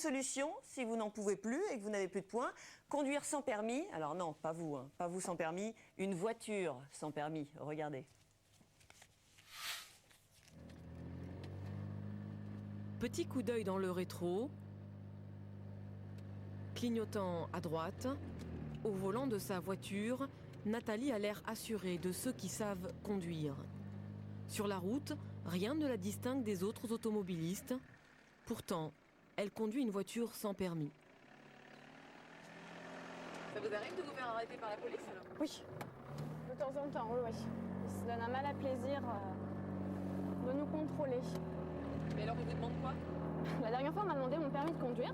solution, si vous n'en pouvez plus et que vous n'avez plus de points, conduire sans permis. Alors non, pas vous, hein, pas vous sans permis, une voiture sans permis. Regardez. Petit coup d'œil dans le rétro, clignotant à droite, au volant de sa voiture, Nathalie a l'air assurée de ceux qui savent conduire. Sur la route, rien ne la distingue des autres automobilistes. Pourtant, elle conduit une voiture sans permis. Ça vous arrive de vous faire arrêter par la police alors? Oui, de temps en temps, oui. Ils se donnent un mal à plaisir de nous contrôler. Mais alors, ils vous demandent quoi? La dernière fois, on m'a demandé mon permis de conduire.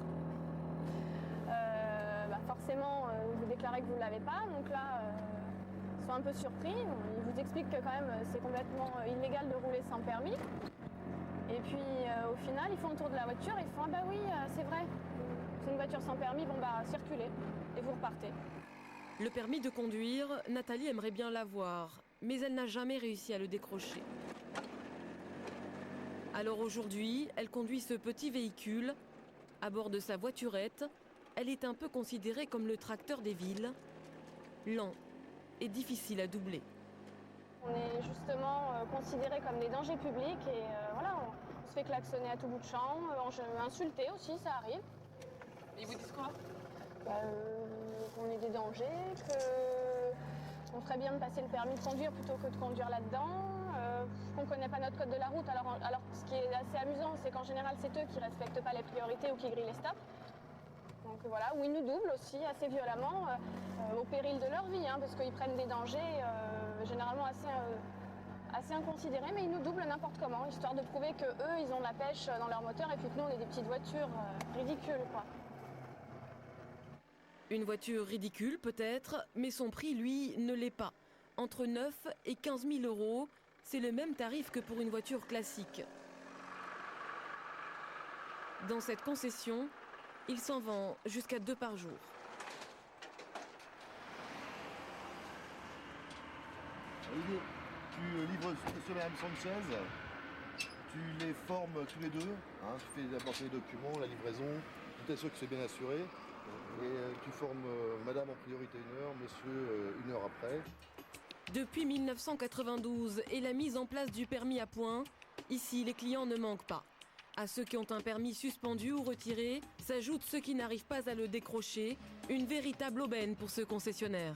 Forcément, vous déclarez que vous ne l'avez pas, donc là, ils sont un peu surpris. Ils vous expliquent que quand même, c'est complètement illégal de rouler sans permis. Et puis, au final, ils font le tour de la voiture et ils font « Ah bah oui, c'est vrai, c'est une voiture sans permis, bon bah, circulez. » Et vous repartez. Le permis de conduire, Nathalie aimerait bien l'avoir, mais elle n'a jamais réussi à le décrocher. Alors aujourd'hui, elle conduit ce petit véhicule. À bord de sa voiturette, elle est un peu considérée comme le tracteur des villes, lent et difficile à doubler. On est justement considérés comme des dangers publics et voilà, on se fait klaxonner à tout bout de champ, insulter aussi, ça arrive. Ils vous disent quoi? Qu'on est des dangers, qu'on ferait bien de passer le permis de conduire plutôt que de conduire là-dedans, qu'on ne connaît pas notre code de la route. Alors ce qui est assez amusant, c'est qu'en général, c'est eux qui ne respectent pas les priorités ou qui grillent les stops. Donc voilà, ou ils nous doublent aussi assez violemment, au péril de leur vie, hein, parce qu'ils prennent des dangers généralement assez inconsidérés, mais ils nous doublent n'importe comment, histoire de prouver qu'eux, ils ont de la pêche dans leur moteur et puis que nous, on est des petites voitures ridicules, quoi. Une voiture ridicule peut-être, mais son prix, lui, ne l'est pas. Entre 9 et 15 000 euros, c'est le même tarif que pour une voiture classique. Dans cette concession, il s'en vend jusqu'à 2 par jour. Olivier, tu livres sur la M116, tu les formes tous les deux, hein, tu fais d'abord les documents, la livraison, tu t'assures que c'est bien assuré. Et tu formes madame en priorité 1 heure, monsieur 1 heure après. Depuis 1992 et la mise en place du permis à points, ici les clients ne manquent pas. À ceux qui ont un permis suspendu ou retiré, s'ajoutent ceux qui n'arrivent pas à le décrocher, une véritable aubaine pour ce concessionnaire.